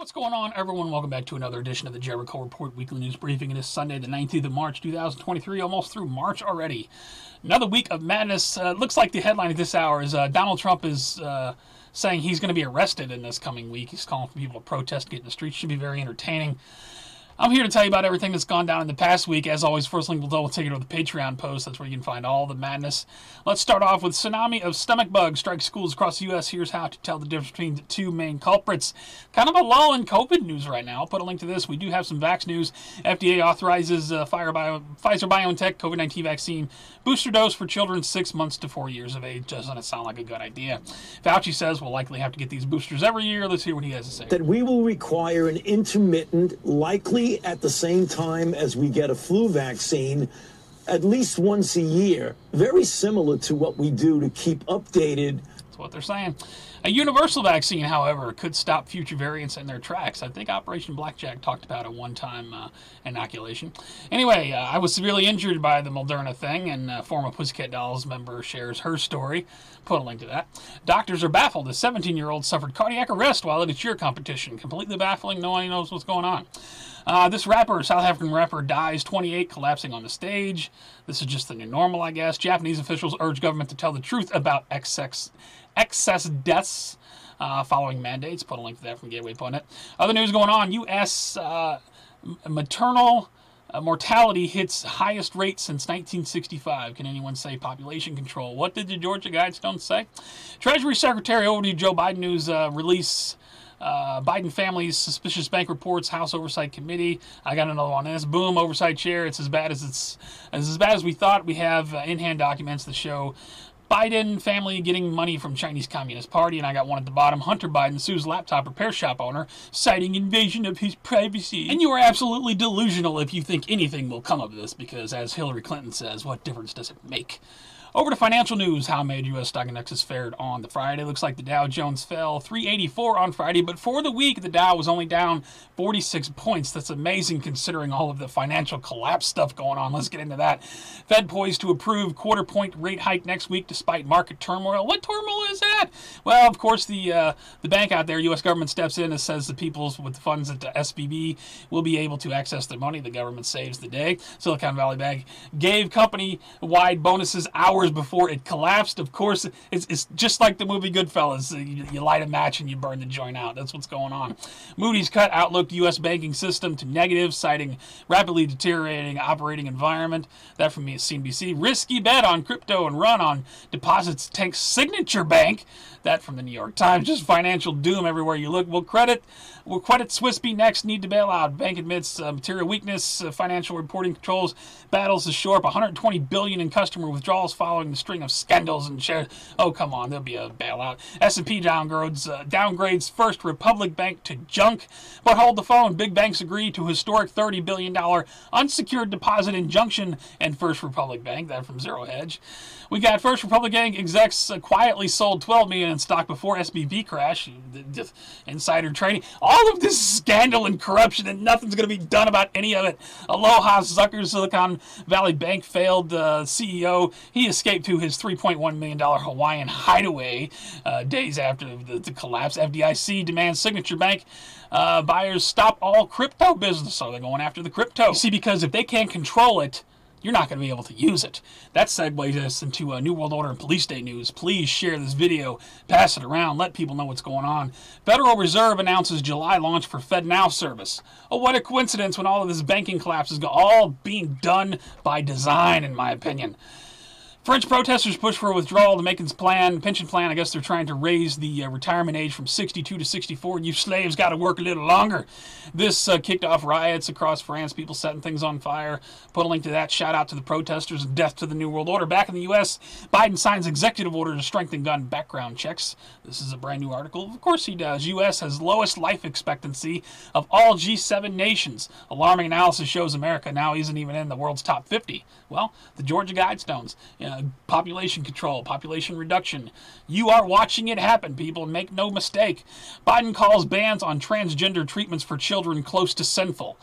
What's going on, everyone? Welcome back to another edition of the Jericho Report Weekly News Briefing. It is Sunday, the 19th of March, 2023, almost through March already. Another week of madness. Looks like the headline at this hour is Donald Trump is saying he's going to be arrested in this coming week. He's calling for people to protest and get in the streets. Should be very entertaining. I'm here to tell you about everything that's gone down in the past week. As always, first link below will take you to the Patreon post. That's where you can find all the madness. Let's start off with tsunami of stomach bugs strikes schools across the U.S. Here's how to tell the difference between the two main culprits. Kind of a lull in COVID news right now. I'll put a link to this. We do have some vax news. FDA authorizes Pfizer-BioNTech COVID-19 vaccine booster dose for children 6 months to 4 years of age. Doesn't it sound like a good idea? Fauci says we'll likely have to get these boosters every year. Let's hear what he has to say. That we will require an intermittent, likely at the same time as we get a flu vaccine, at least once a year, very similar to what we do to keep updated. That's what they're saying. A universal vaccine, however, could stop future variants in their tracks. I think Operation Blackjack talked about a one-time inoculation. Anyway, I was severely injured by the Moderna thing, and former Pussycat Dolls member shares her story. Put a link to that. Doctors are baffled. A 17-year-old suffered cardiac arrest while at a cheer competition. Completely baffling. No one knows what's going on. This rapper, South African rapper, dies 28, collapsing on the stage. This is just the new normal, I guess. Japanese officials urge government to tell the truth about excess deaths following mandates. Put a link to that from Gateway.net. Other news going on. U.S. Maternal mortality hits highest rate since 1965. Can anyone say population control? What did the Georgia Guidestones say? Treasury Secretary overview Joe Biden news release. Biden family's suspicious bank reports, House Oversight Committee. I got another one on this. Boom, oversight chair. It's as bad as we thought. We have in-hand documents that show Biden family getting money from Chinese Communist Party, and I got one at the bottom. Hunter Biden sues laptop repair shop owner, citing invasion of his privacy. And you are absolutely delusional if you think anything will come of this, because as Hillary Clinton says, what difference does it make? Over to financial news. How major U.S. stock indexes fared on the Friday. Looks like the Dow Jones fell 384 on Friday, but for the week, the Dow was only down 46 points. That's amazing considering all of the financial collapse stuff going on. Let's get into that. Fed poised to approve quarter-point rate hike next week despite market turmoil. What turmoil is that? Well, of course, the bank out there, U.S. government steps in and says the people with the funds at the SVB will be able to access their money. The government saves the day. Silicon Valley Bank gave company-wide bonuses hours before it collapsed. Of course, it's just like the movie Goodfellas. You light a match and you burn the joint out. That's what's going on. Moody's cut outlook U.S. banking system to negative, citing rapidly deteriorating operating environment. That from me is CNBC. Risky bet on crypto and run on deposits tank Signature Bank. That from the New York Times. Just financial doom everywhere you look. Will credit Swiss be next? Need to bail out. Bank admits material weakness. Financial reporting controls battles to shore up $120 billion in customer withdrawals following the string of scandals and shares. Oh, come on, there'll be a bailout. S&P downgrades First Republic Bank to junk. But hold the phone. Big banks agree to historic $30 billion unsecured deposit injunction and First Republic Bank. That from Zero Hedge. We got First Republic Bank execs quietly sold $12 million in stock before SBB crash. Insider trading. All of this scandal and corruption, and nothing's going to be done about any of it. Aloha Zucker's Silicon Valley Bank failed CEO. He escaped to his $3.1 million Hawaiian hideaway days after the collapse. FDIC demands Signature Bank buyers stop all crypto business. So they're going after the crypto. You see, because if they can't control it, you're not going to be able to use it. That segues us into New World Order and Police State news. Please share this video, pass it around, let people know what's going on. Federal Reserve announces July launch for FedNow service. Oh, what a coincidence when all of this banking collapse is all being done by design, in my opinion. French protesters push for a withdrawal of the Macon's pension plan. I guess they're trying to raise the retirement age from 62 to 64. You slaves got to work a little longer. This kicked off riots across France, people setting things on fire. Put a link to that. Shout out to the protesters and death to the New World Order. Back in the U.S., Biden signs executive order to strengthen gun background checks. This is a brand new article. Of course he does. U.S. has lowest life expectancy of all G7 nations. Alarming analysis shows America now isn't even in the world's top 50. Well, the Georgia Guidestones. Population control, population reduction. You are watching it happen, people. Make no mistake. Biden calls bans on transgender treatments for children close to sinful.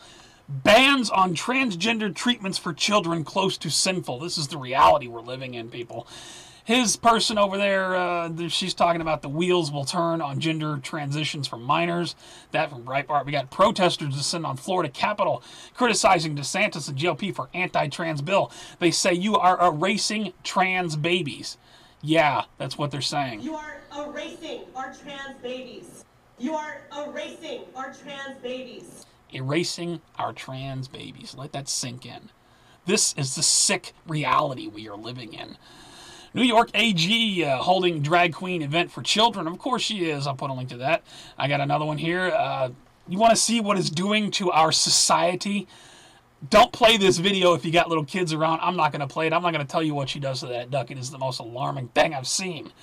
Bans on transgender treatments for children close to sinful. This is the reality we're living in, people. His person over there, she's talking about the wheels will turn on gender transitions for minors. That from Breitbart. We got protesters descend on Florida Capitol criticizing DeSantis and GOP for anti-trans bill. They say you are erasing trans babies. Yeah, that's what they're saying. You are erasing our trans babies. You are erasing our trans babies. Erasing our trans babies. Let that sink in. This is the sick reality we are living in. New York AG holding drag queen event for children. Of course she is. I'll put a link to that. I got another one here. You want to see what it's doing to our society? Don't play this video if you got little kids around. I'm not going to play it. I'm not going to tell you what she does to that duck. It is the most alarming thing I've seen.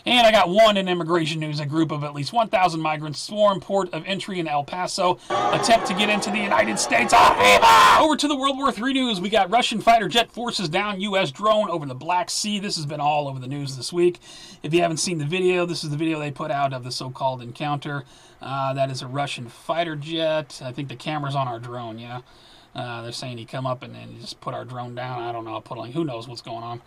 And I got one in immigration news. A group of at least 1,000 migrants swarm port of entry in El Paso, attempt to get into the United States. Over to the World War III news. We got Russian fighter jet forces down U.S. drone over the Black Sea. This has been all over the news this week. If you haven't seen the video, this is the video they put out of the so-called encounter. That is a Russian fighter jet. I think the camera's on our drone, yeah. They're saying he come up and then just put our drone down. I don't know. I'll put a link. Who knows what's going on?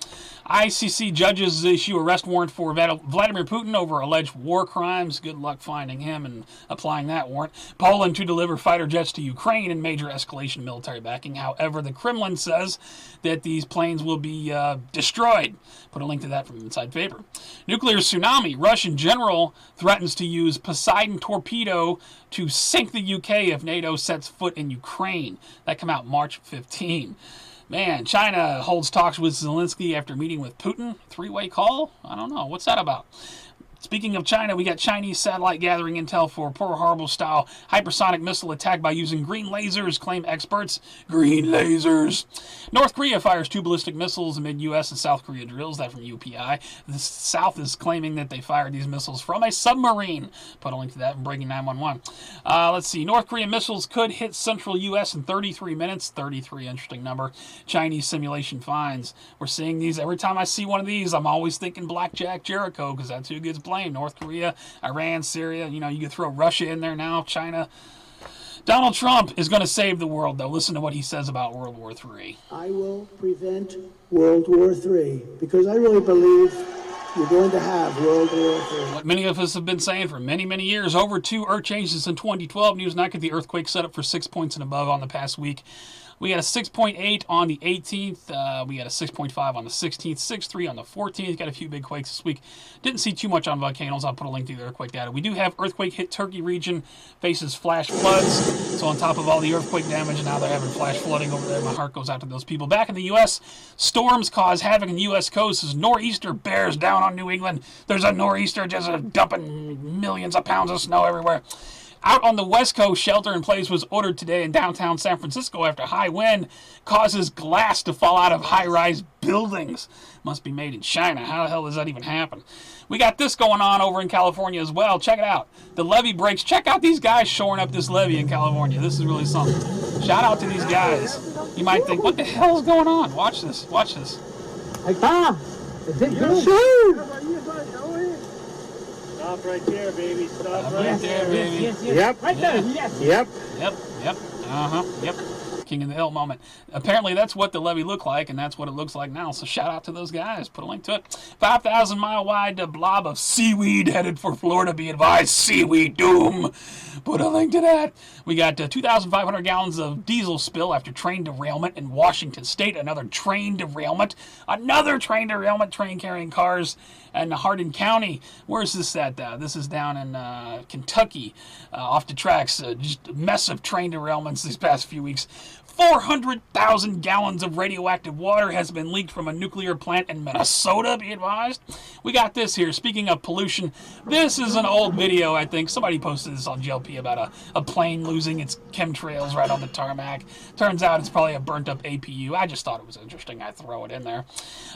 ICC judges issue arrest warrant for Vladimir Putin over alleged war crimes. Good luck finding him and applying that warrant. Poland to deliver fighter jets to Ukraine in major escalation military backing. However, the Kremlin says that these planes will be destroyed. Put a link to that from Inside Paper. Nuclear tsunami. Russian general threatens to use Poseidon torpedo to sink the UK if NATO sets foot in Ukraine. That come out March 15. Man, China holds talks with Zelensky after meeting with Putin. Three-way call? I don't know. What's that about? Speaking of China, we got Chinese satellite gathering intel for Pearl Harbor-style hypersonic missile attack by using green lasers, claim experts. Green lasers. North Korea fires 2 ballistic missiles amid U.S. and South Korea drills. That from UPI. The South is claiming that they fired these missiles from a submarine. Put a link to that in Breaking 911. Let's see. North Korean missiles could hit central U.S. in 33 minutes. 33, interesting number. Chinese simulation finds. We're seeing these. Every time I see one of these, I'm always thinking Blackjack Jericho, because that's who gets blamed. North Korea, Iran, Syria. You know, you could throw Russia in there now, China. Donald Trump is going to save the world, though. Listen to what he says about World War III. I will prevent World War III because I really believe you're going to have World War III. What many of us have been saying for many, many years. Over 2 earth changes in 2012. Newsnight got the earthquake set up for 6 points and above on the past week. We had a 6.8 on the 18th. We had a 6.5 on the 16th, 6.3 on the 14th. Got a few big quakes this week. Didn't see too much on volcanoes. I'll put a link to the earthquake data. We do have earthquake hit Turkey region, faces flash floods. So on top of all the earthquake damage, now they're having flash flooding over there. My heart goes out to those people. Back in the U.S., storms cause havoc in the U.S. coast as nor'easter bears down on New England. There's a nor'easter just dumping millions of pounds of snow everywhere. Out on the West Coast, shelter in place was ordered today in downtown San Francisco after high wind causes glass to fall out of high-rise buildings. Must be made in China. How the hell does that even happen? We got this going on over in California as well. Check it out. The levee breaks. Check out these guys shoring up this levee in California. This is really something. Shout out to these guys. You might think, what the hell is going on? Watch this. Watch this. Hey, Tom! Stop right there, baby. Stop right there, baby. Yep. Right there, yes. Yep. Yep. Yep. King of the Hill moment. Apparently that's what the levee looked like, and that's what it looks like now. So shout out to those guys. Put a link to it. 5,000-mile wide blob of seaweed headed for Florida. Be advised, seaweed doom. Put a link to that. We got 2,500 gallons of diesel spill after train derailment in Washington State. Another train derailment. Train carrying cars in Hardin County. Where is this at? This is down in Kentucky, off the tracks. Just a mess of train derailments these past few weeks. 400,000 gallons of radioactive water has been leaked from a nuclear plant in Minnesota, be advised. We got this here. Speaking of pollution, this is an old video, I think. Somebody posted this on GLP about a plane losing its chemtrails right on the tarmac. Turns out it's probably a burnt-up APU. I just thought it was interesting. I'd throw it in there.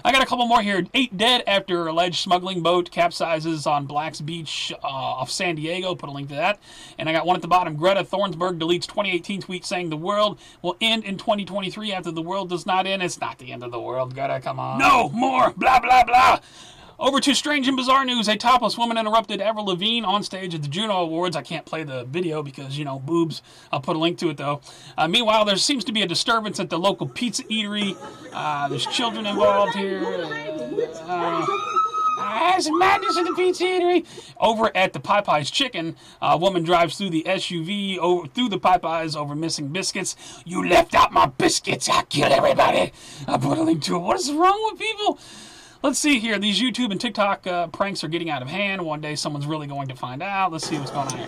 I got a couple more here. 8 dead after alleged smuggling boat capsizes on Black's Beach off San Diego. Put a link to that. And I got one at the bottom. Greta Thunberg deletes 2018 tweet saying the world will end in 2023 after the world does not end. It's not the end of the world. Greta, come on. No more. Blah, blah, blah. Over to strange and bizarre news. A topless woman interrupted Avril Lavigne on stage at the Juno Awards. I can't play the video because, you know, boobs. I'll put a link to it, though. Meanwhile, there seems to be a disturbance at the local pizza eatery. There's children involved here. Some madness in the pizza eatery. Over at the Popeye's Chicken, a woman drives through the SUV through the Popeyes over missing biscuits. You left out my biscuits. I'll kill everybody. I put a link to it. What is wrong with people? Let's see here. These YouTube and TikTok pranks are getting out of hand. One day someone's really going to find out. Let's see what's going on here.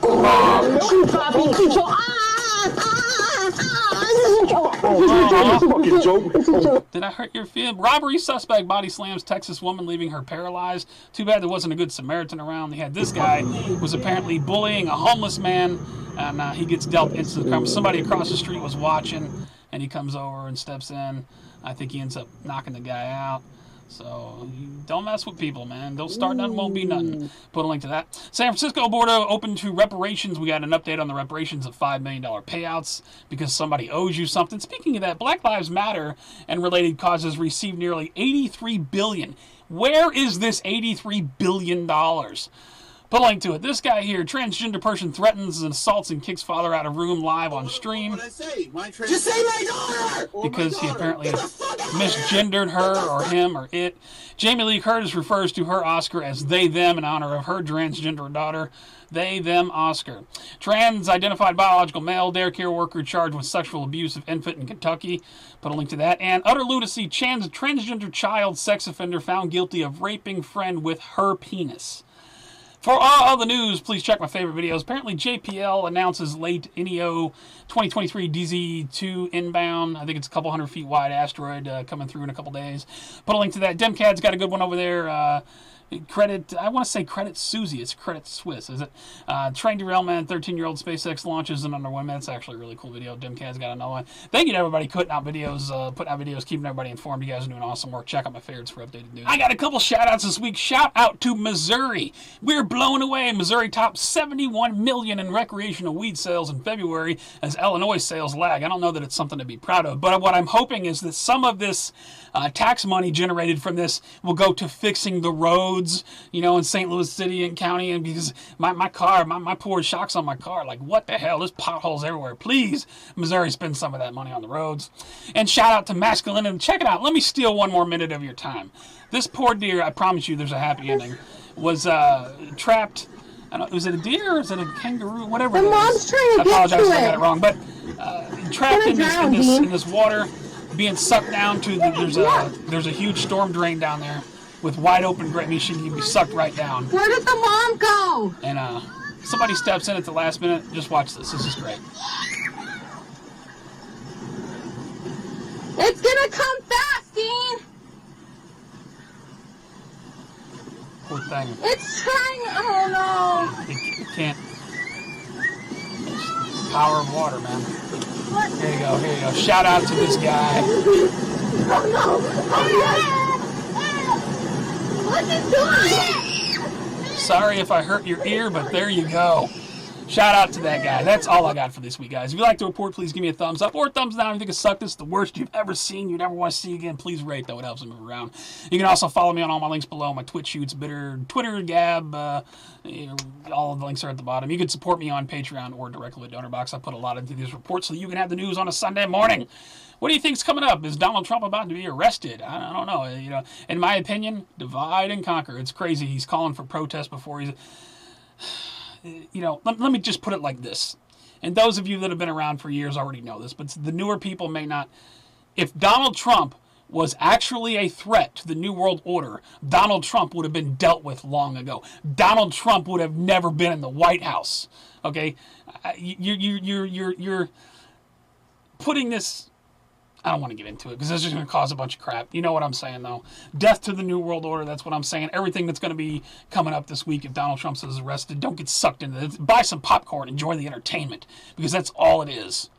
Did I hurt your feelings? Robbery suspect body slams Texas woman, leaving her paralyzed. Too bad there wasn't a good Samaritan around. They had this guy who was apparently bullying a homeless man, and he gets dealt into the crime. Somebody across the street was watching, and he comes over and steps in. I think he ends up knocking the guy out. So don't mess with people, man. Don't start nothing, won't be nothing. Put a link to that. San Francisco border open to reparations. We got an update on the reparations of $5 million payouts because somebody owes you something. Speaking of that, Black Lives Matter and related causes received nearly $83 billion. Where is this $83 billion? Put a link to it. This guy here, transgender person threatens and assaults and kicks father out of room live on stream. What did I say? Just say my daughter! Because he apparently misgendered her or him or it. Jamie Lee Curtis refers to her Oscar as they, them in honor of her transgender daughter. They, them, Oscar. Trans-identified biological male daycare worker charged with sexual abuse of infant in Kentucky. Put a link to that. And utter lunacy, transgender child sex offender found guilty of raping friend with her penis. For all the news, please check my favorite videos. Apparently, JPL announces late NEO 2023 DZ2 inbound. I think it's a couple 100 feet wide asteroid coming through in a couple days. Put a link to that. Demcad's got a good one over there. I want to say credit Susie. It's credit Swiss, is it? Train derailment, 13-year-old SpaceX launches an underway. That's actually a really cool video. Demcad's got another one. Thank you to everybody putting out videos, keeping everybody informed. You guys are doing awesome work. Check out my favorites for updated news. I got a couple shout-outs this week. Shout out to Missouri. We're blown away. Missouri topped 71 million in recreational weed sales in February as Illinois sales lag. I don't know that it's something to be proud of, but what I'm hoping is that some of this tax money generated from this will go to fixing the roads, in St. Louis City and county. And because my car, my poor shocks on my car, like, what the hell? There's potholes everywhere. Please, Missouri, spend some of that money on the roads. And shout out to Masculinity. Check it out. Let me steal one more minute of your time. This poor deer, I promise you there's a happy ending, was trapped. I don't know, was it a deer or is it a kangaroo? Whatever it is. Mom's trying to I apologize get to if I got it. it wrong. But trapped in this water, being sucked down to there's a huge storm drain down there with wide open great machine. You'd be sucked right down. Where did the mom go? And somebody steps in at the last minute. Just watch this. This is great. It's gonna come fast, Dean. Poor thing. It's trying. Oh no. It can't. It's the power of water, man. Here you go. Here you go. Shout out to this guy. Oh no. What is doing? Sorry if I hurt your ear, but there you go. Shout out to that guy. That's all I got for this week, guys. If you like the report, please give me a thumbs up or a thumbs down. If you think it sucked, this is the worst you've ever seen, you never want to see again, please rate, though. It helps me move around. You can also follow me on all my links below. My Twitch shoots, Twitter, Gab, all of the links are at the bottom. You can support me on Patreon or directly with DonorBox. I put a lot into these reports so that you can have the news on a Sunday morning. What do you think's coming up? Is Donald Trump about to be arrested? I don't know. In my opinion, divide and conquer. It's crazy. He's calling for protest before he's... let me just put it like this. And those of you that have been around for years already know this, but the newer people may not. If Donald Trump was actually a threat to the New World Order, Donald Trump would have been dealt with long ago. Donald Trump would have never been in the White House. Okay? You're putting this... I don't want to get into it because it's just going to cause a bunch of crap. You know what I'm saying, though. Death to the New World Order, that's what I'm saying. Everything that's going to be coming up this week if Donald Trump is arrested, don't get sucked into it. Buy some popcorn, enjoy the entertainment, because that's all it is.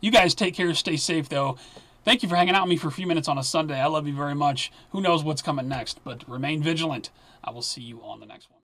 You guys take care, stay safe, though. Thank you for hanging out with me for a few minutes on a Sunday. I love you very much. Who knows what's coming next, but remain vigilant. I will see you on the next one.